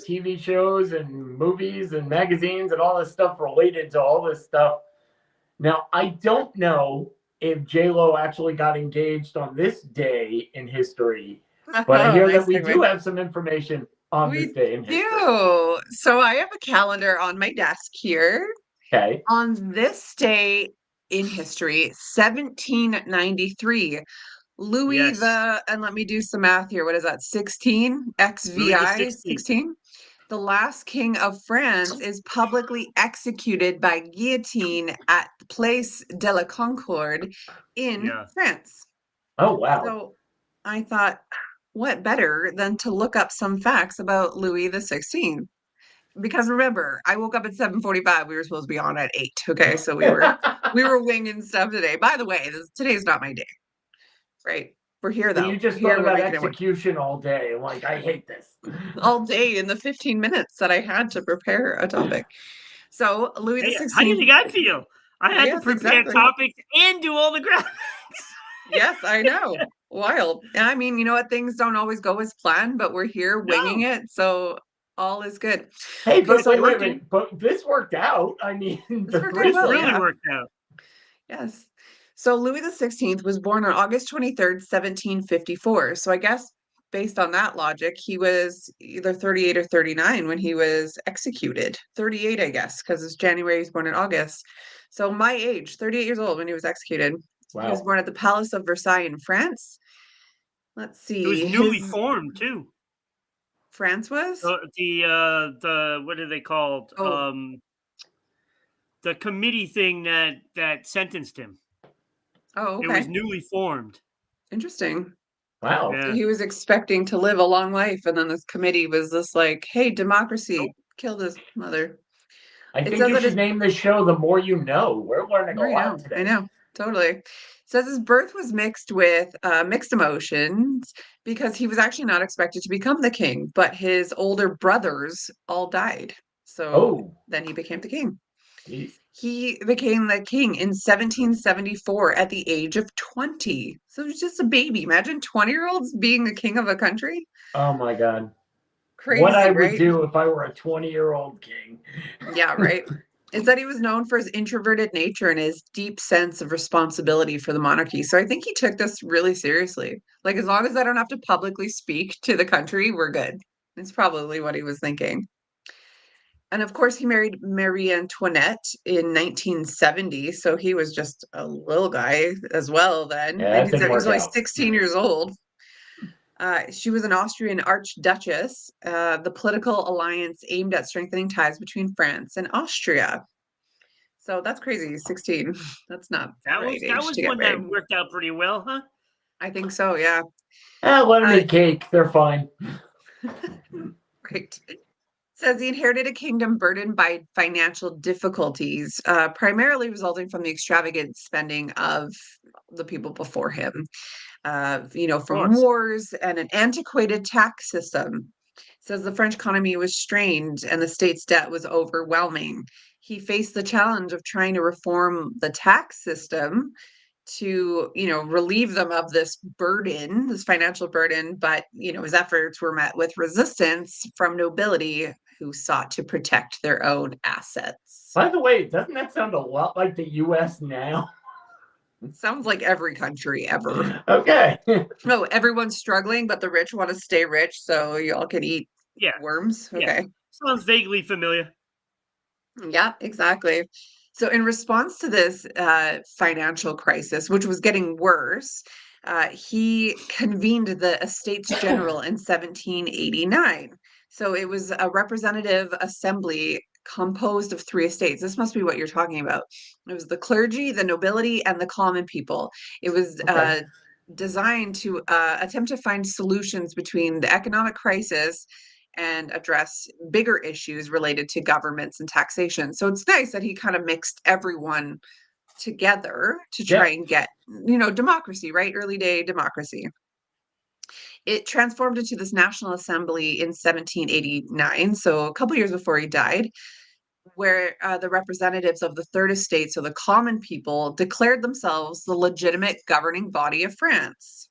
TV shows and movies and magazines and all this stuff related to all this stuff. Now, I don't know if J-Lo actually got engaged on this day in history, but I Oh, hear that nice we do segue. have some information on this We day in history. do. So I have a calendar on my desk here. Okay. On this day in history, 1793, Louis Yes. the, and let me do some math here. What is that? 16? Louis the XVI 16th. 16? The last king of France is publicly executed by guillotine at the Place de la Concorde in Yeah. France. Oh, wow. So I thought, what better than to look up some facts about Louis the 16th? Because remember, I woke up at 7:45. We were supposed to be on at 8. Okay, so we were winging stuff today. By the way, today's not my day. Right? We're here So you though. We're just thought here. We're about making it work. execution all day. Like, I hate this. All day in the 15 minutes that I had to prepare a topic. So Louis the Hey, how do you 16th. think I feel? I had to Yes, prepare exactly. topics and do all the graphics. Yes, I know. Wild. And I mean, you know what? Things don't always go as planned, but we're here winging No, it, so all is good. Hey, but but it's So working. But this worked out. I mean, this the worked out three This well, really yeah. things. worked out. Yes. So Louis the 16th was born on August 23rd, 1754. So I guess based on that logic, he was either 38 or 39 when he was executed. 38, I guess, because it's January, he's born in August. So my age, 38 years old when he was executed. He was Wow. born at the Palace of Versailles in France. Let's It was see. newly His formed too. France was? The what are they called? Oh, The committee thing that sentenced him. oh, It was okay. newly formed. Interesting. Wow. So Yeah. he was expecting to live a long life, and then this committee was just like, hey, Nope. democracy, kill this mother. I It think says you that should his name this show The More You Know. We're learning a lot I today. know, totally. It says his birth was mixed with mixed emotions because he was actually not expected to become the king, but his older brothers all died. So Oh, then he became the king. geez. He became the king in 1774 at the age of 20. So he was just a baby. Imagine 20-year-olds being the king of a country. Oh, my God. What I Crazy, would right? do if I were a 20-year-old king. Yeah, right. Is that he was known for his introverted nature and his deep sense of responsibility for the monarchy. So I think he took this really seriously. Like, as long as I don't have to publicly speak to the country, we're good. It's probably what he was thinking. And of course, he married Marie Antoinette in 1970. So he was just a little guy as well then. Yeah, that didn't 1970, he was work only out. 16 years old. She was an Austrian archduchess. The political alliance aimed at strengthening ties between France and Austria. So that's crazy. 16. That's not the right That age was to get one that married. worked out pretty well, huh? I think so, yeah. Let them Uh, eat cake. They're fine. right. Says he inherited a kingdom burdened by financial difficulties, primarily resulting from the extravagant spending of the people before him. Of From course. wars and an antiquated tax system. Says the French economy was strained and the state's debt was overwhelming. He faced the challenge of trying to reform the tax system to, relieve them of this burden, this financial burden, but, his efforts were met with resistance from nobility who sought to protect their own assets. By the way, doesn't that sound a lot like the U.S. now? Sounds like every country ever. Okay. No, everyone's struggling, but the rich want to stay rich, so y'all can eat Yeah. worms. Yeah. Okay. Sounds vaguely familiar. Yeah, exactly. So, in response to this financial crisis, which was getting worse, he convened the Estates General in 1789. So, it was a representative assembly composed of three estates. This must be what you're talking about. It was the clergy, the nobility, and the common people. It was Okay. designed to attempt to find solutions between the economic crisis and address bigger issues related to governments and taxation. So it's nice that he kind of mixed everyone together to try Yep. and get, democracy, right? Early day democracy. It transformed into this National Assembly in 1789, so a couple years before he died, where the representatives of the Third Estate, so the common people, declared themselves the legitimate governing body of France.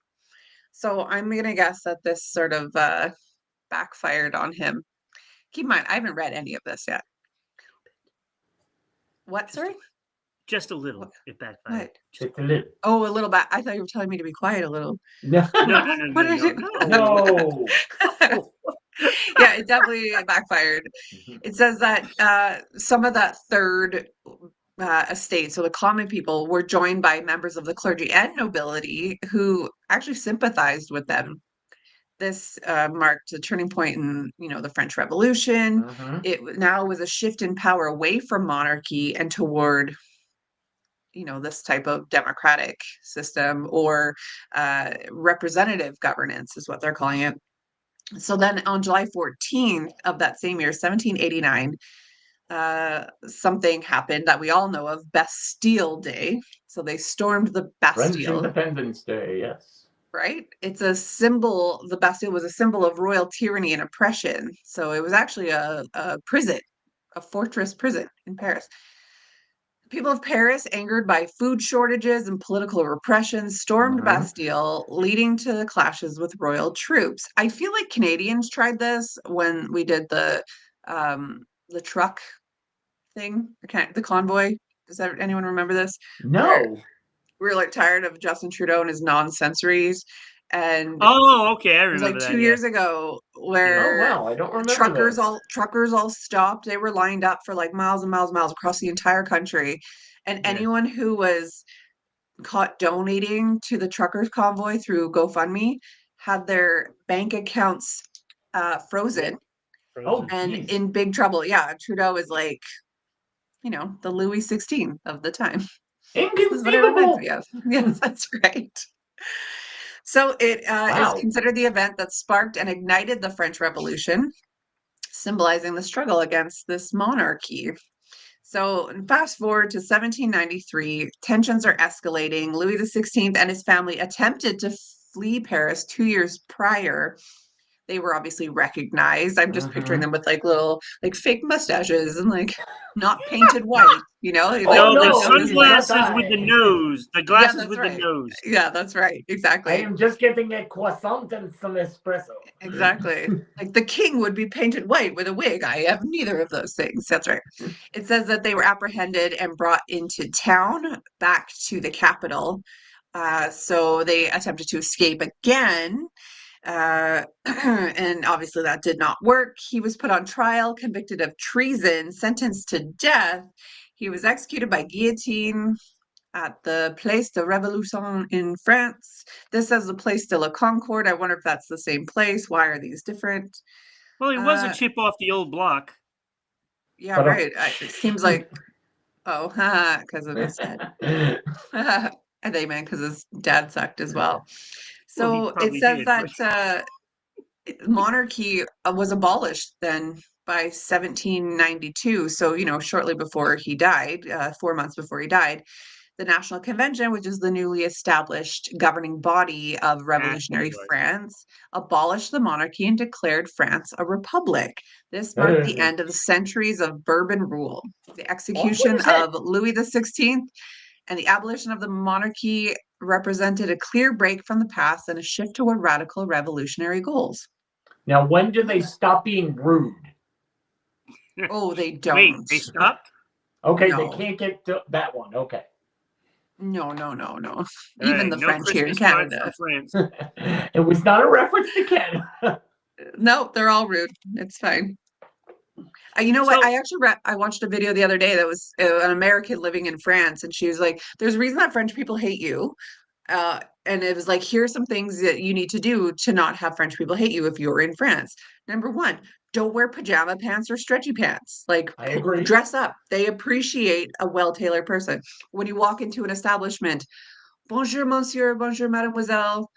So I'm going to guess that this sort of backfired on him. Keep in mind, I haven't read any of this yet. What, sorry? Just a little. What? It backfired. What? Just a little. Oh, a little bit. I thought you were telling me to be quiet a little. No. No. What did it- No. Yeah, it definitely backfired. It says that some of that third estate, so the common people, were joined by members of the clergy and nobility who actually sympathized with them. This marked a turning point in, the French Revolution. Mhm. It now was a shift in power away from monarchy and toward, this type of democratic system or representative governance is what they're calling it. So then on July 14th of that same year, 1789, something happened that we all know of, Bastille Day. So they stormed the French Bastille. Independence Day, yes. Right? It's a symbol. The Bastille was a symbol of royal tyranny and oppression. So it was actually a prison, a fortress prison in Paris. People of Paris, angered by food shortages and political repression, stormed Mhm. Bastille, leading to clashes with royal troops. I feel like Canadians tried this when we did the truck thing, the convoy. Does anyone remember this? Where No. we were like tired of Justin Trudeau and his nonsensories, and Oh, okay. I it was like remember that. 2 years ago where Oh wow, I don't remember truckers this. all stopped. They were lined up for like miles and miles and miles across the entire country, and Yeah. anyone who was caught donating to the truckers convoy through GoFundMe had their bank accounts frozen Oh, and geez. in big trouble. Yeah, Trudeau is like, the Louis XVI of the time. This is what it reminds me Inconceivable. of. Yes, that's right. So it is Wow. considered the event that sparked and ignited the French Revolution, symbolizing the struggle against this monarchy. So fast forward to 1793, tensions are escalating. Louis XVI and his family attempted to flee Paris 2 years prior. They were obviously recognized. I'm just picturing them with like little like fake mustaches and like not painted white, Like, Oh, No, the no, this is like, sunglasses with the nose. The yeah, glasses that's with right. the nose. Yeah, that's right. I Exactly. am just getting a croissant and some espresso. Exactly. Like the king would be painted white with a wig. I have neither of those things. That's right. It says that they were apprehended and brought into town back to the capital. So they attempted to escape again. And obviously that did not work. He was put on trial, convicted of treason, sentenced to death. He was executed by guillotine at the Place de Révolution in France. This says the Place de la Concorde. I wonder if that's the same place. Why are these different? Well, he was a chip off the old block. Yeah, But, right. It seems like, because of his dad. I think, man, because his dad sucked as well. Well, he So it probably says did, that monarchy was abolished then by 1792. So, shortly before he died, 4 months before he died. The National Convention, which is the newly established governing body of revolutionary was. France, abolished the monarchy and declared France a republic. This marked the end of the centuries of Bourbon rule. The execution of Louis XVI and the abolition of the monarchy represented a clear break from the past and a shift toward radical revolutionary goals. Now, when do they stop being rude? Oh, they don't. Wait, they stopped? Okay, No. they can't get to that one. Okay. No. All Even right, the no French here in Christmas cards Canada. from France. It was not a reference to Canada. No, they're all rude. It's fine. You know what? So- I actually I watched a video the other day that was an American living in France, and she was like, "There's a reason that French people hate you." And it was like, here's some things that you need to do to not have French people hate you if you're in France. Number one, don't wear pajama pants or stretchy pants. Like, I agree. dress up. They appreciate a well-tailored person. When you walk into an establishment, bonjour, monsieur, bonjour, mademoiselle.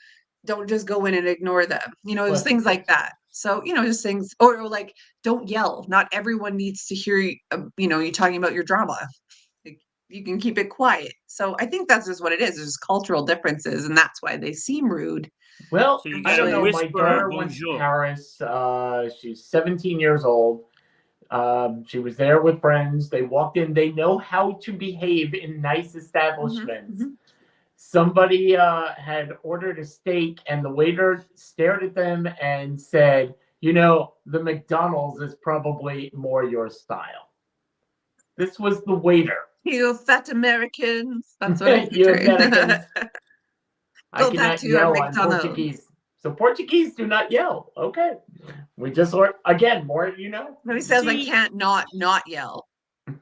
Don't just go in and ignore them. It was things like that. So, just things, or like, don't yell. Not everyone needs to hear you talking about your drama. You can keep it quiet. So I think that's just what it is. There's cultural differences, and that's why they seem rude. Well, So you I don't gotta know. My whisper daughter went to bonjour. Paris. She's 17 years old. She was there with friends. They walked in. They know how to behave in nice establishments. Somebody had ordered a steak, and the waiter stared at them and said, the McDonald's is probably more your style. This was the waiter. You fat Americans. That's what I You pictured. Americans. I Go back cannot to your yell on McDonald's. Portuguese. So Portuguese do not yell. Okay. We just learned, again, more, Nobody says I See- can't not yell.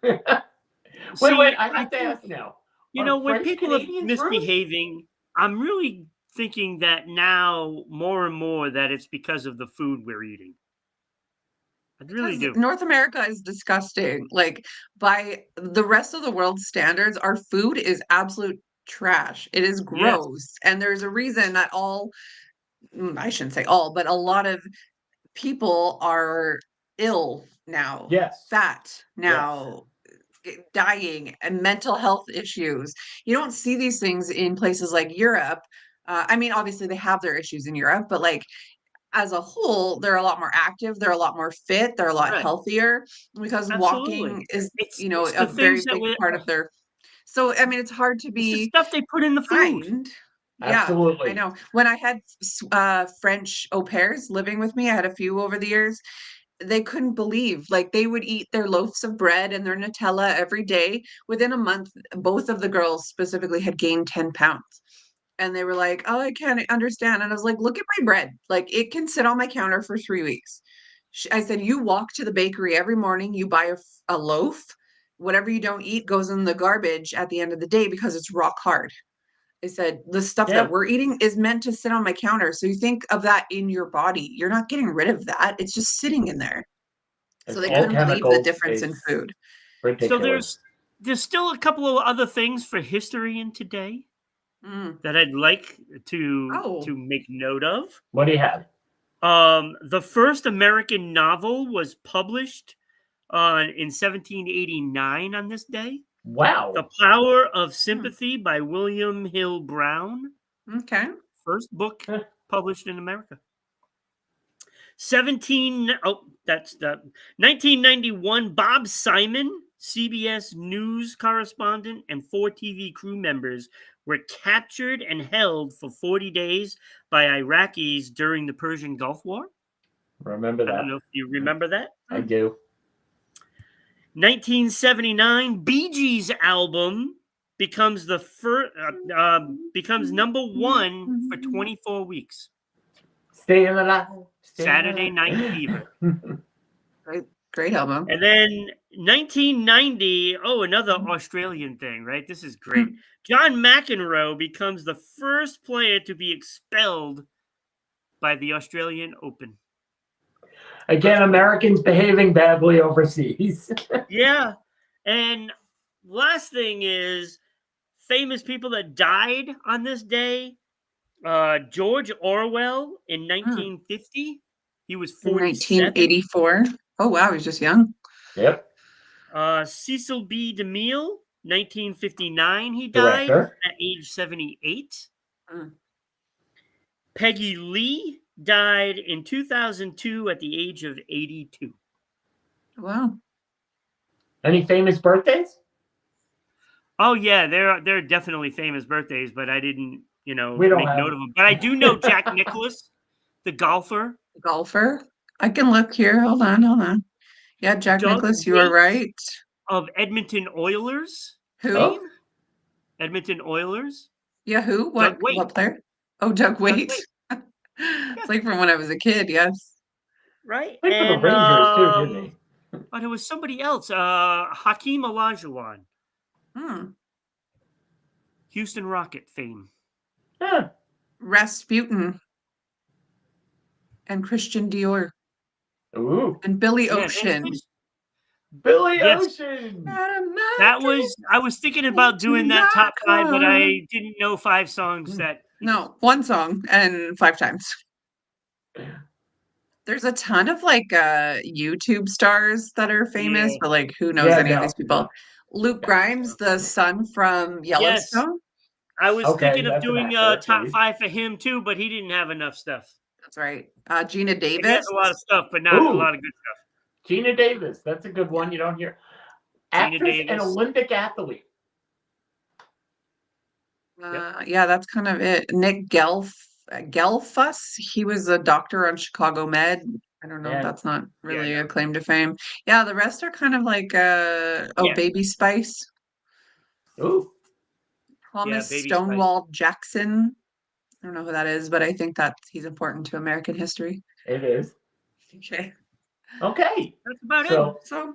Wait, I have to ask now. Are when French people are Canadians rude? misbehaving, I'm really thinking that now more and more that it's because of the food we're eating. I really Because do. North America is disgusting. Like, by the rest of the world's standards, our food is absolute trash. It is gross. And there's a reason that I shouldn't say all, but a lot of people are ill now, Yes. fat now, dying, and mental health issues. You don't see these things in places like Europe. I mean, obviously they have their issues in Europe, but like as a whole, they're a lot more active, they're a lot more fit, they're a lot Right. healthier because Absolutely. walking is, It's a the very things that big we part of their. So, I mean, it's hard to it's the be stuff they put in the food. kind. Yeah, Absolutely. I know. When I had French au pairs living with me, I had a few over the years. They couldn't believe, like, they would eat their loaves of bread and their Nutella every day. Within a month, both of the girls specifically had gained 10 pounds. And they were like, "Oh, I can't understand." And I was like, "Look at my bread. Like, it can sit on my counter for 3 weeks." I said, "You walk to the bakery every morning, you buy a loaf. Whatever you don't eat goes in the garbage at the end of the day because it's rock hard." I said, "The stuff Yeah. that we're eating is meant to sit on my counter. So you think of that in your body. You're not getting rid of that. It's just sitting in there." So It's they all couldn't believe the chemicals. difference in It's food. ridiculous. So there's still a couple of other things for history in today Mm. that I'd like Oh. to make note of. What do you have? The first American novel was published in 1789 on this day. Wow. The Power of Sympathy by William Hill Brown. Okay. First book Huh. published in America. naa that's the 1991, Bob Simon, CBS News correspondent, and 4 TV crew members were captured and held for 40 days by Iraqis during the Persian Gulf War. Remember I don't that? know if you remember that. I do. 1979, Bee Gees album becomes the becomes number 1 for 24 weeks. Stay alive. Saturday Night Fever. Great album. And then 1990, another Australian thing, right? This is great. John McEnroe becomes the first player to be expelled by the Australian Open. Again, Americans behaving badly overseas. Yeah. And last thing is famous people that died on this day. George Orwell in 1950. He was 47. 1984. Oh, wow. He's just young. Yep. Cecil B. DeMille, 1959. He died at age 78. Peggy Lee died in 2002 at the age of 82. Wow. Any famous birthdays? Oh yeah, there are definitely famous birthdays, but I didn't, We make don't note of them. But I do know Jack Nicklaus, the golfer. Golfer. I can look here. Hold on. Yeah, Jack Doug Nicklaus, you are right. Of Edmonton Oilers. Who? Oh. Edmonton Oilers. Yeah, who? Doug Waite. What player? Oh, Doug Waite. It's like from when I was a kid, yes. Right. Played for the And Rangers too, didn't he? but it was somebody else. Hakeem Olajuwon. Houston Rocket fame. Huh. Rasputin. And Christian Dior. Ooh. And Billy Yeah, Ocean. Billy Yes. Ocean. That was, I was thinking about doing that top 5, but I didn't know 5 songs that. No, 1 song and 5 times. There's a ton of like YouTube stars that are famous, Yeah. but like who knows Yeah, any of no, these people? no. Luke Grimes, the son from Yellowstone. I was Okay, thinking of that's an doing accurate top read. 5 for him too, but he didn't have enough stuff. That's right. Gina He Davis. has a lot of stuff, but not a lot of good stuff. Gina Davis. That's a good one. You don't hear. Gina Actress and Davis. Olympic athlete. Yeah, that's kind of it. Nick Gelfuss. He was a doctor on Chicago Med. I don't know. Yeah. That's not really no. a claim to fame. Yeah, the rest are kind of like Yeah. Baby Spice, Ooh, Thomas Baby Spice. Stonewall Jackson. I don't know who that is, but I think that he's important to American history. it is. Okay. Okay. That's about it. So So